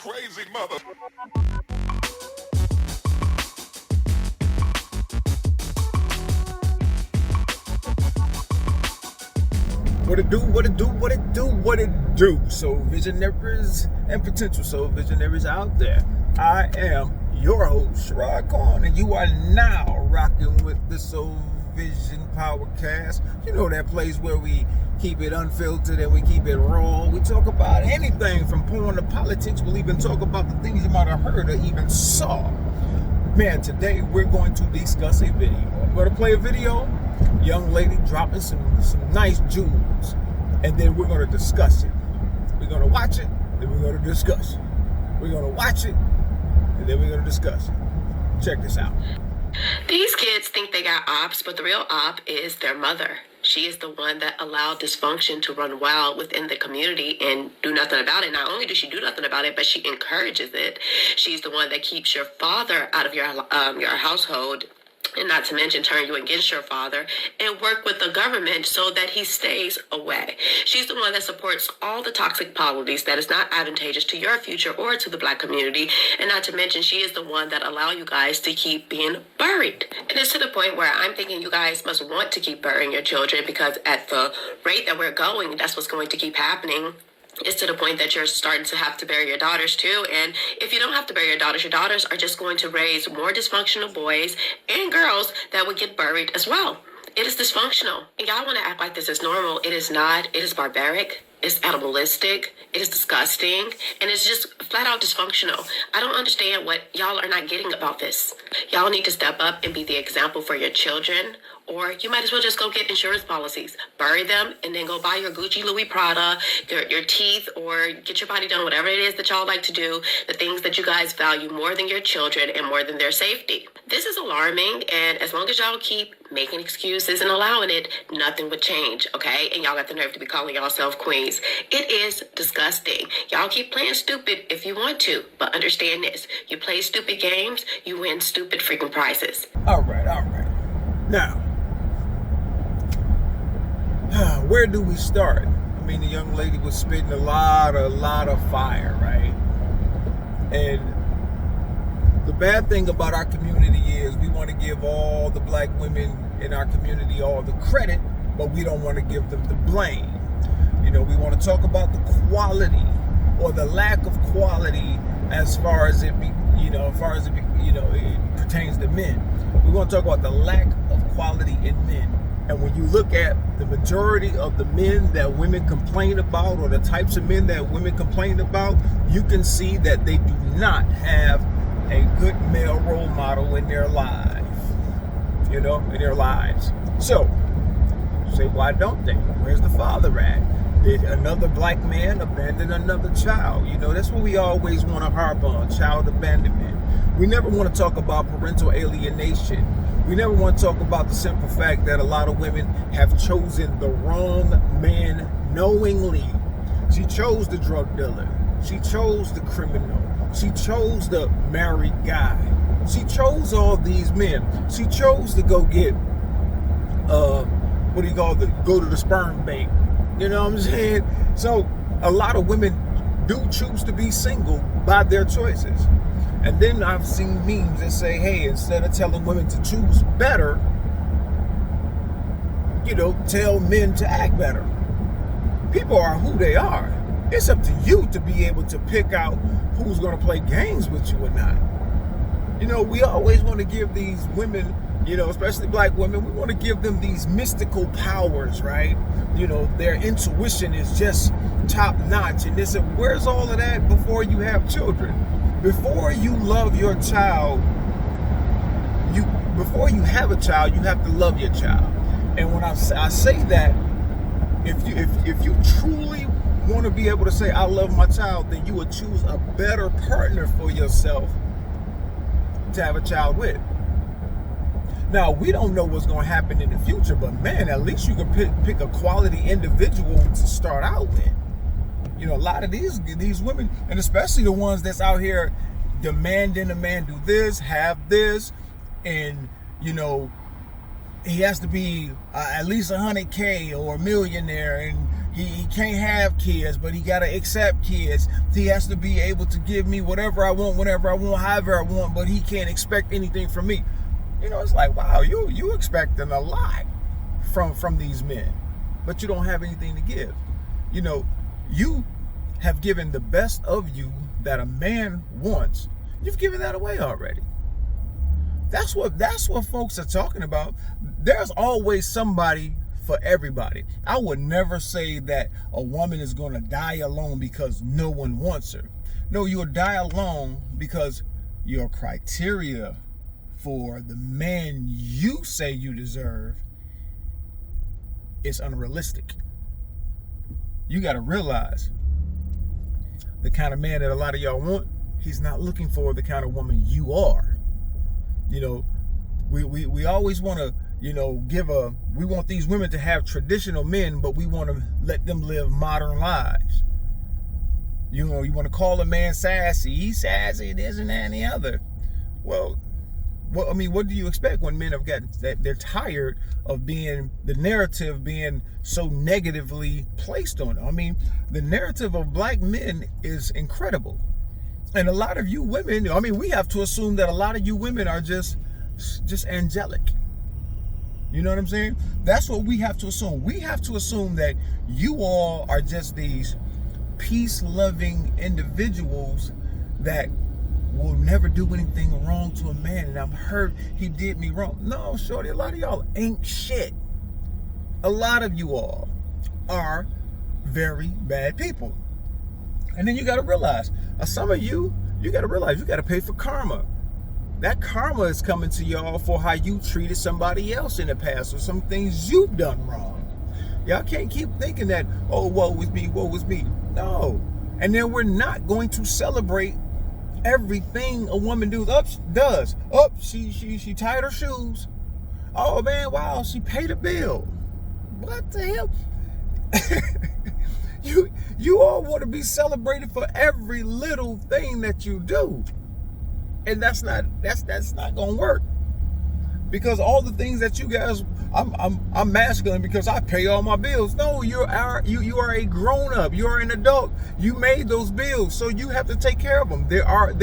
crazy mother. What it do, what it do, what it do, what it do. So visionaries and potential soul visionaries out there. I am your host, Sherrod Khan, and you are now rocking with the Soul Vision Powercast. You know, that place where we keep it unfiltered and we keep it raw. We talk about anything from porn to politics. We'll even talk about the things you might have heard or even saw. Man, today we're going to discuss a video. I'm going to play a video. Young lady dropping some nice jewels, and then we're going to discuss it. We're going to watch it, then we're going to discuss it. We're going to watch it, and then we're going to discuss it. Check this out. These kids think they got ops, but the real op is their mother. She is the one that allowed dysfunction to run wild within the community and do nothing about it. Not only does she do nothing about it, but she encourages it. She's the one that keeps your father out of your household, and not to mention turn you against your father, and work with the government so that he stays away. She's the one that supports all the toxic policies that is not advantageous to your future or to the Black community, and not to mention she is the one that allow you guys to keep being buried. And it's to the point where I'm thinking you guys must want to keep burying your children, because at the rate that we're going, that's what's going to keep happening. It's to the point that you're starting to have to bury your daughters too. And if you don't have to bury your daughters are just going to raise more dysfunctional boys and girls that would get buried as well. It is dysfunctional. And y'all want to act like this is normal. It is not. It is barbaric. It's animalistic. It is disgusting. And it's just flat out dysfunctional. I don't understand what y'all are not getting about this. Y'all need to step up and be the example for your children. Or you might as well just go get insurance policies, bury them, and then go buy your Gucci, Louis Prada, your teeth, or get your body done, whatever it is that y'all like to do, the things that you guys value more than your children and more than their safety. This is alarming, and as long as y'all keep making excuses and allowing it, nothing would change, okay? And y'all got the nerve to be calling yourself queens. It is disgusting. Y'all keep playing stupid if you want to, but understand this. You play stupid games, you win stupid freaking prizes. All right. Now, where do we start? I mean, the young lady was spitting a lot of fire, right? And the bad thing about our community is we want to give all the Black women in our community all the credit, but we don't want to give them the blame. You know, we want to talk about the quality or the lack of quality as far as it pertains to men. We want to talk about the lack of quality in men. And when you look at the majority of the men that women complain about, or the types of men that women complain about, you can see that they do not have a good male role model in their life, in their lives. So, say, why don't they? Where's the father at? Did another Black man abandon another child? That's what we always want to harp on, child abandonment. We never want to talk about parental alienation. We never want to talk about the simple fact that a lot of women have chosen the wrong man knowingly. She chose the drug dealer. She chose the criminal. She chose the married guy. She chose all these men. She chose to go get, go to the sperm bank. You know what I'm saying? So a lot of women do choose to be single by their choices. And then I've seen memes that say, hey, instead of telling women to choose better, tell men to act better. People are who they are. It's up to you to be able to pick out who's going to play games with you or not. We always want to give these women, especially Black women, we want to give them these mystical powers, right? Their intuition is just top notch. And this, where's all of that before you have children? Before you love your child, before you have a child, you have to love your child. And when I say that, if you truly want to be able to say, I love my child, then you would choose a better partner for yourself to have a child with. Now, we don't know what's going to happen in the future, but man, at least you can pick a quality individual to start out with. A lot of these women, and especially the ones that's out here demanding a man do this, have this, and he has to be at least $100K or a millionaire, and he can't have kids, but he gotta accept kids. He has to be able to give me whatever I want, whenever I want, however I want, but he can't expect anything from me. You know, it's like, wow, you expecting a lot from these men, but you don't have anything to give. You know, you have given the best of you that a man wants. You've given that away already. That's what folks are talking about. There's always somebody for everybody. I would never say that a woman is going to die alone because no one wants her. No, you'll die alone because your criteria for the man you say you deserve is unrealistic. You got to realize the kind of man that a lot of y'all want, he's not looking for the kind of woman you are. You know, we always want to, you know, we want these women to have traditional men, but we want to let them live modern lives. You know, you want to call a man sassy, he's sassy, this and that and the other. Well, I mean, what do you expect when men have gotten that they're tired of the narrative being so negatively placed on them? I mean, the narrative of black men is incredible. And a lot of you women, I mean, we have to assume that a lot of you women are just angelic. You know what I'm saying? That's what we have to assume. We have to assume that you all are just these peace-loving individuals that will never do anything wrong to a man. And I'm hurt he did me wrong. No, shorty, a lot of y'all ain't shit. A lot of you all are very bad people. And then you got to realize, some of you got to realize you got to pay for karma. That karma is coming to y'all for how you treated somebody else in the past or some things you've done wrong. Y'all can't keep thinking that, oh, woe was me, woe was me. No. And then we're not going to celebrate everything a woman does. She tied her shoes. Oh man, wow, she paid a bill. What the hell? You all want to be celebrated for every little thing that you do. And that's not gonna work. Because all the things that you guys, I'm masculine because I pay all my bills. No, you are a grown up. You are an adult. You made those bills, so you have to take care of them. They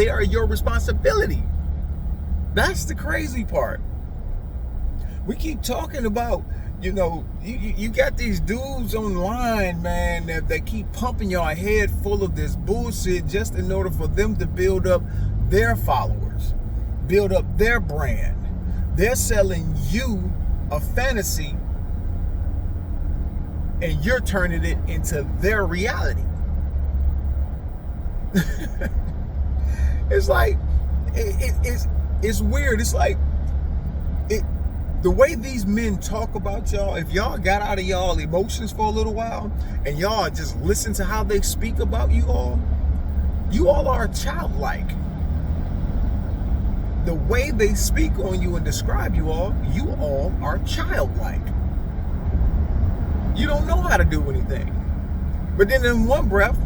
are your responsibility. That's the crazy part. We keep talking about, you know, you got these dudes online, man, that keep pumping your head full of this bullshit just in order for them to build up their followers, build up their brand. They're selling you a fantasy and you're turning it into their reality. It's like, it's weird. It's like, the way these men talk about y'all, if y'all got out of y'all emotions for a little while and y'all just listen to how they speak about you all are childlike. The way they speak on you and describe you all are childlike. You don't know how to do anything. But then in one breath,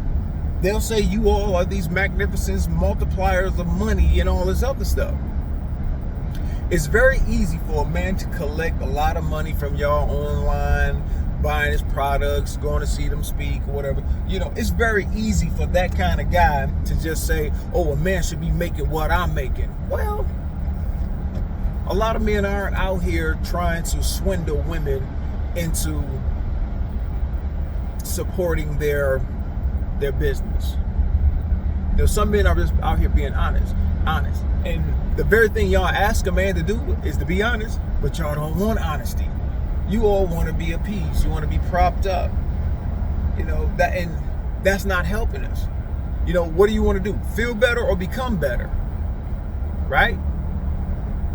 they'll say you all are these magnificent multipliers of money and all this other stuff. It's very easy for a man to collect a lot of money from y'all online, buying his products, going to see them speak or whatever. You know, it's very easy for that kind of guy to just say, oh, a man should be making what I'm making. Well, a lot of men aren't out here trying to swindle women into supporting their business. You know, some men are just out here being honest. And the very thing y'all ask a man to do is to be honest, but y'all don't want honesty. You all want to be appeased. You want to be propped up. You know, and that's not helping us. You know, what do you want to do? Feel better or become better? Right?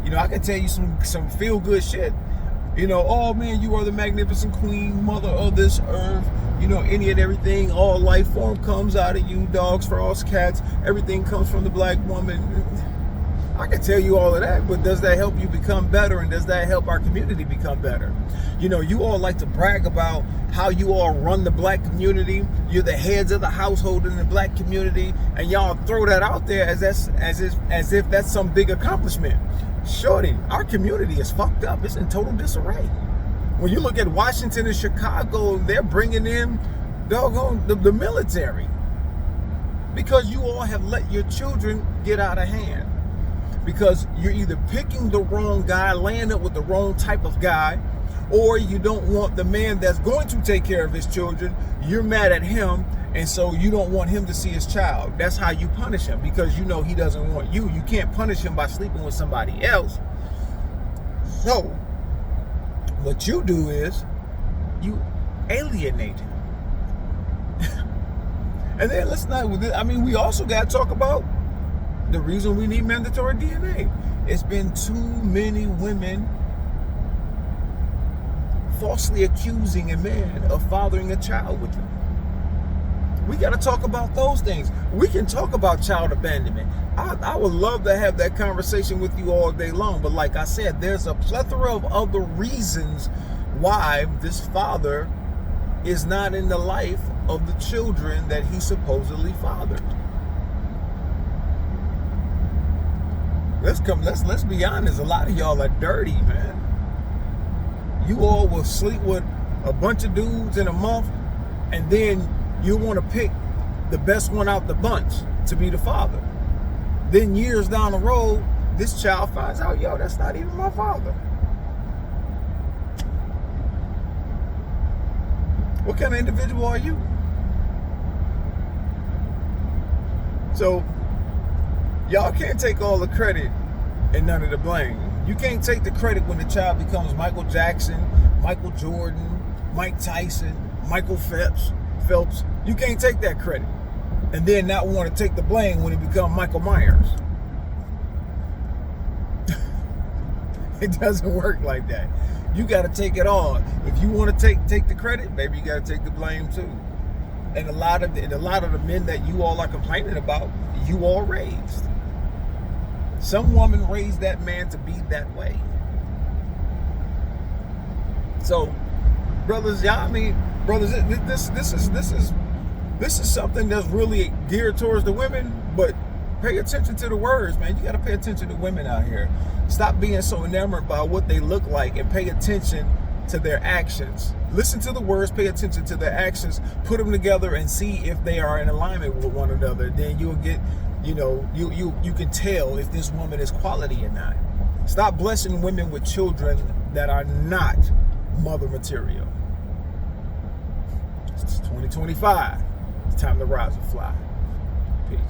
You know, I can tell you some feel good shit. You know, oh man, you are the magnificent queen, mother of this earth. You know, any and everything, all life form comes out of you, dogs, frogs, cats, everything comes from the black woman. I can tell you all of that, but does that help you become better? And does that help our community become better? You know, you all like to brag about how you all run the black community. You're the heads of the household in the black community, and y'all throw that out there as if that's some big accomplishment. Shorty, our community is fucked up. It's in total disarray. When you look at Washington and Chicago, they're bringing in doggone the military. Because you all have let your children get out of hand. Because you're either picking the wrong guy, laying up with the wrong type of guy, or you don't want the man that's going to take care of his children. You're mad at him, and so you don't want him to see his child. That's how you punish him, because you know he doesn't want you. You can't punish him by sleeping with somebody else. So what you do is you alienate him. And then we also got to talk about the reason we need mandatory DNA. It's been too many women falsely accusing a man of fathering a child with them. We got to talk about those things. We can talk about child abandonment. I would love to have that conversation with you all day long. But like I said, there's a plethora of other reasons why this father is not in the life of the children that he supposedly fathered. Let's be honest. A lot of y'all are dirty, man. You all will sleep with a bunch of dudes in a month, and then you want to pick the best one out the bunch to be the father. Then years down the road, this child finds out, yo, that's not even my father. What kind of individual are you? So, y'all can't take all the credit and none of the blame. You can't take the credit when the child becomes Michael Jackson, Michael Jordan, Mike Tyson, Michael Phelps. You can't take that credit and then not want to take the blame when he becomes Michael Myers. It doesn't work like that. You got to take it all. If you want to take the credit, maybe you got to take the blame too. And a lot of the men that you all are complaining about, you all raised. Some woman raised that man to be that way. So, brothers, this is something that's really geared towards the women, but pay attention to the words, man. You got to pay attention to women out here. Stop being so enamored by what they look like and pay attention to their actions. Listen to the words, pay attention to their actions, put them together and see if they are in alignment with one another. Then you'll get, you can tell if this woman is quality or not. Stop blessing women with children that are not mother material. It's 2025. It's time to rise and fly. Peace.